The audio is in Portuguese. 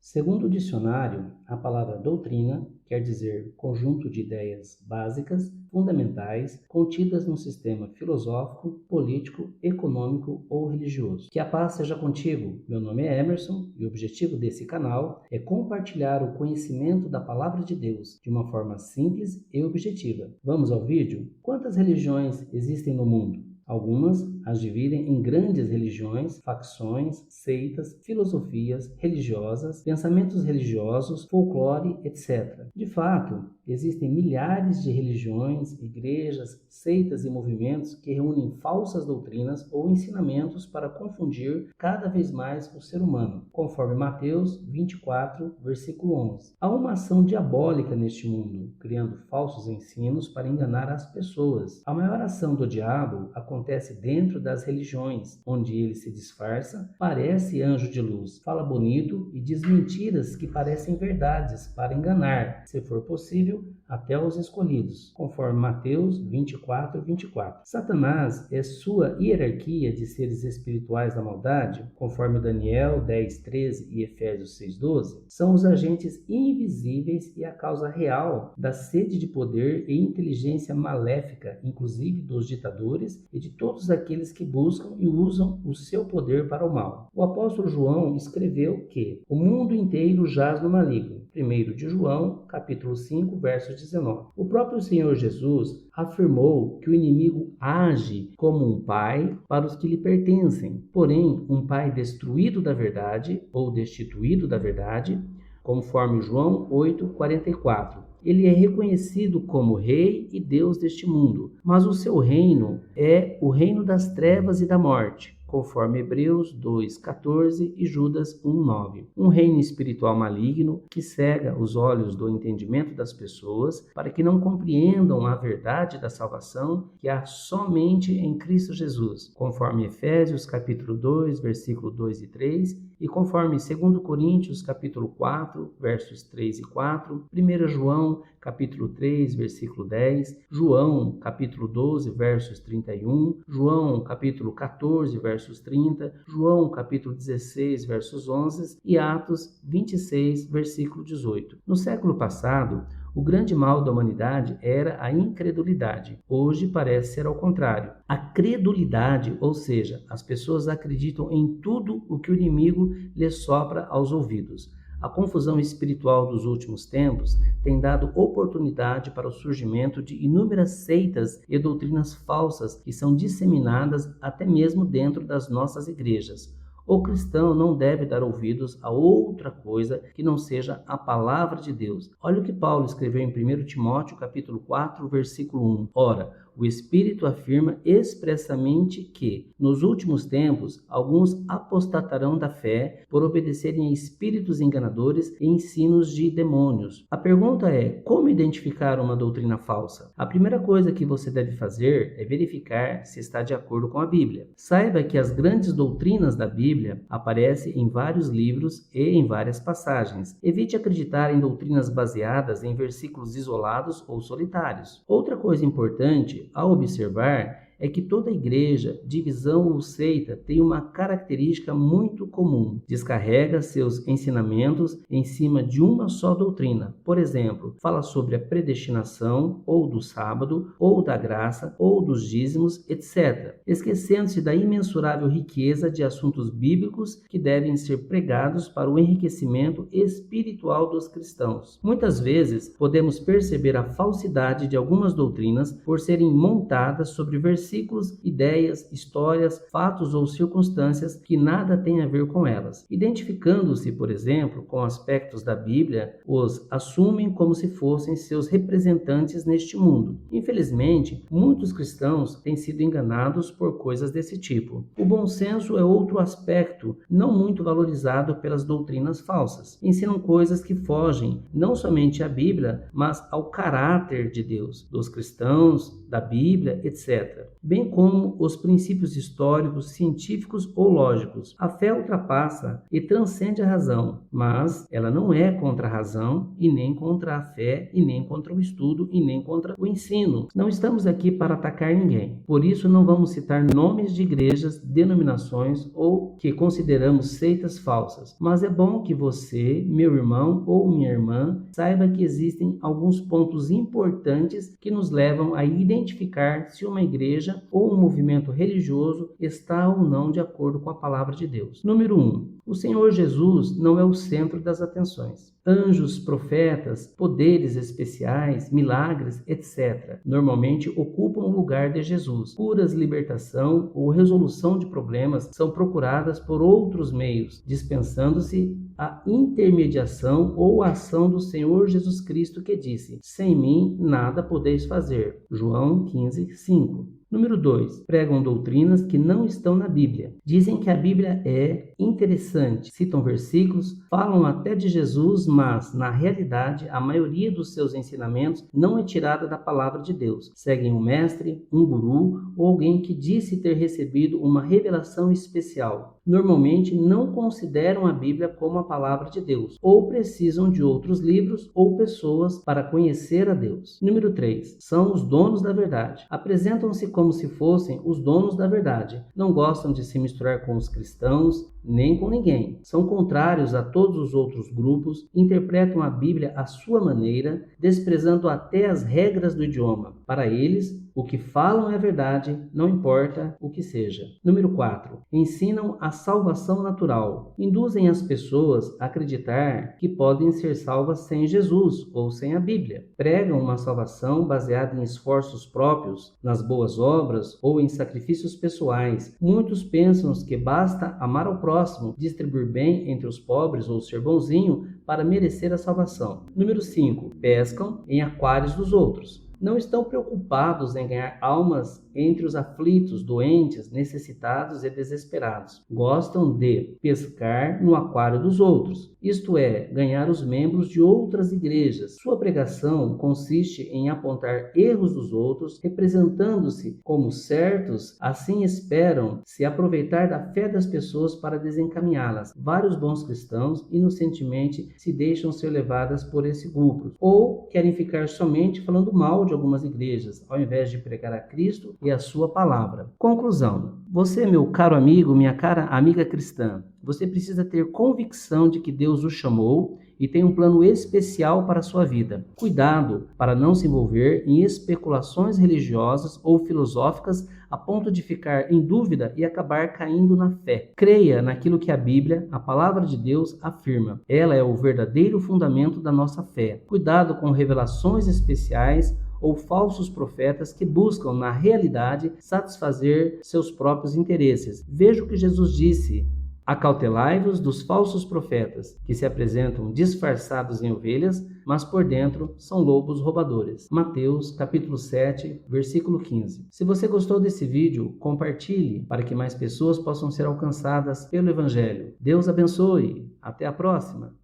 Segundo o dicionário, a palavra doutrina quer dizer conjunto de ideias básicas, fundamentais, contidas num sistema filosófico, político, econômico ou religioso. Que a paz seja contigo. Meu nome é Emerson e o objetivo desse canal é compartilhar o conhecimento da palavra de Deus de uma forma simples e objetiva. Vamos ao vídeo? Quantas religiões existem no mundo? Algumas as dividem em grandes religiões, facções, seitas, filosofias religiosas, pensamentos religiosos, folclore, etc. De fato, existem milhares de religiões, igrejas, seitas e movimentos que reúnem falsas doutrinas ou ensinamentos para confundir cada vez mais o ser humano, conforme Mateus 24, versículo 11. Há uma ação diabólica neste mundo, criando falsos ensinos para enganar as pessoas. A maior ação do diabo acontece dentro das religiões, onde ele se disfarça, parece anjo de luz, fala bonito e diz mentiras que parecem verdades para enganar, se for possível, até os escolhidos, conforme Mateus 24, 24. Satanás é sua hierarquia de seres espirituais da maldade, conforme Daniel 10, 13 e Efésios 6, 12, são os agentes invisíveis e a causa real da sede de poder e inteligência maléfica, inclusive dos ditadores e de todos aqueles que buscam e usam o seu poder para o mal. O apóstolo João escreveu que o mundo inteiro jaz no maligno. 1 de João, capítulo 5, verso 19. O próprio Senhor Jesus afirmou que o inimigo age como um pai para os que lhe pertencem, porém um pai destruído da verdade ou destituído da verdade, conforme João 8, 44. Ele é reconhecido como Rei e Deus deste mundo, mas o seu reino é o reino das trevas e da morte, conforme Hebreus 2,14 e Judas 1,9. Um reino espiritual maligno que cega os olhos do entendimento das pessoas para que não compreendam a verdade da salvação que há somente em Cristo Jesus, conforme Efésios capítulo 2, versículo 2 e 3, e conforme 2 Coríntios capítulo 4, versos 3 e 4, 1 João capítulo 3, versículo 10, João capítulo 12, versos 31, João capítulo 14, versos 30, João capítulo 16, versos 11 e Atos 26, versículo 18. No século passado, o grande mal da humanidade era a incredulidade. Hoje parece ser ao contrário. A credulidade, ou seja, as pessoas acreditam em tudo o que o inimigo lhes sopra aos ouvidos. A confusão espiritual dos últimos tempos tem dado oportunidade para o surgimento de inúmeras seitas e doutrinas falsas que são disseminadas até mesmo dentro das nossas igrejas. O cristão não deve dar ouvidos a outra coisa que não seja a palavra de Deus. Olha o que Paulo escreveu em 1 Timóteo capítulo 4, versículo 1. Ora, o Espírito afirma expressamente que, nos últimos tempos, alguns apostatarão da fé por obedecerem a espíritos enganadores e ensinos de demônios. A pergunta é, como identificar uma doutrina falsa? A primeira coisa que você deve fazer é verificar se está de acordo com a Bíblia. Saiba que as grandes doutrinas da Bíblia aparecem em vários livros e em várias passagens. Evite acreditar em doutrinas baseadas em versículos isolados ou solitários. Outra coisa importante a observar é que toda igreja, divisão ou seita tem uma característica muito comum. Descarrega seus ensinamentos em cima de uma só doutrina. Por exemplo, fala sobre a predestinação, ou do sábado, ou da graça, ou dos dízimos, etc., esquecendo-se da imensurável riqueza de assuntos bíblicos que devem ser pregados para o enriquecimento espiritual dos cristãos. Muitas vezes, podemos perceber a falsidade de algumas doutrinas por serem montadas sobre versículos, ideias, histórias, fatos ou circunstâncias que nada têm a ver com elas. Identificando-se, por exemplo, com aspectos da Bíblia, os assumem como se fossem seus representantes neste mundo. Infelizmente, muitos cristãos têm sido enganados por coisas desse tipo. O bom senso é outro aspecto não muito valorizado pelas doutrinas falsas. Ensinam coisas que fogem não somente à Bíblia, mas ao caráter de Deus, dos cristãos, da Bíblia, etc. bem como os princípios históricos, científicos ou lógicos. A fé ultrapassa e transcende a razão, mas ela não é contra a razão e nem contra a fé e nem contra o estudo e nem contra o ensino. Não estamos aqui para atacar ninguém. Por isso não vamos citar nomes de igrejas, denominações ou que consideramos seitas falsas. Mas é bom que você, meu irmão ou minha irmã, saiba que existem alguns pontos importantes que nos levam a identificar se uma igreja ou um movimento religioso está ou não de acordo com a palavra de Deus. Número 1. O Senhor Jesus não é o centro das atenções. Anjos, profetas, poderes especiais, milagres, etc. normalmente ocupam o lugar de Jesus. Curas, libertação ou resolução de problemas são procuradas por outros meios, dispensando-se a intermediação ou a ação do Senhor Jesus Cristo, que disse: sem mim nada podeis fazer. João 15:5. Número 2. Pregam doutrinas que não estão na Bíblia. Dizem que a Bíblia é interessante, citam versículos, falam até de Jesus, mas, na realidade, a maioria dos seus ensinamentos não é tirada da palavra de Deus. Seguem um mestre, um guru ou alguém que disse ter recebido uma revelação especial. Normalmente não consideram a Bíblia como a palavra de Deus, ou precisam de outros livros ou pessoas para conhecer a Deus. Número 3. São os donos da verdade. Apresentam-se como se fossem os donos da verdade. Não gostam de se misturar com os cristãos, nem com ninguém. São contrários a todos os outros grupos, interpretam a Bíblia à sua maneira, desprezando até as regras do idioma. Para eles, o que falam é verdade, não importa o que seja. Número 4. Ensinam a salvação natural. Induzem as pessoas a acreditar que podem ser salvas sem Jesus ou sem a Bíblia. Pregam uma salvação baseada em esforços próprios, nas boas obras ou em sacrifícios pessoais. Muitos pensam que basta amar ao próximo, distribuir bem entre os pobres ou ser bonzinho para merecer a salvação. Número 5. Pescam em aquários dos outros. Não estão preocupados em ganhar almas entre os aflitos, doentes, necessitados e desesperados. Gostam de pescar no aquário dos outros, isto é, ganhar os membros de outras igrejas. Sua pregação consiste em apontar erros dos outros, representando-se como certos, assim esperam se aproveitar da fé das pessoas para desencaminhá-las. Vários bons cristãos inocentemente se deixam ser levadas por esse grupo, ou querem ficar somente falando mal de algumas igrejas, ao invés de pregar a Cristo e a sua palavra. Conclusão. Você, meu caro amigo, minha cara amiga cristã, você precisa ter convicção de que Deus o chamou e tem um plano especial para a sua vida. Cuidado para não se envolver em especulações religiosas ou filosóficas a ponto de ficar em dúvida e acabar caindo na fé. Creia naquilo que a Bíblia, a palavra de Deus, afirma. Ela é o verdadeiro fundamento da nossa fé. Cuidado com revelações especiais ou falsos profetas que buscam, na realidade, satisfazer seus próprios interesses. Veja o que Jesus disse: acautelai-vos dos falsos profetas, que se apresentam disfarçados em ovelhas, mas por dentro são lobos roubadores. Mateus, capítulo 7, versículo 15. Se você gostou desse vídeo, compartilhe para que mais pessoas possam ser alcançadas pelo Evangelho. Deus abençoe. Até a próxima.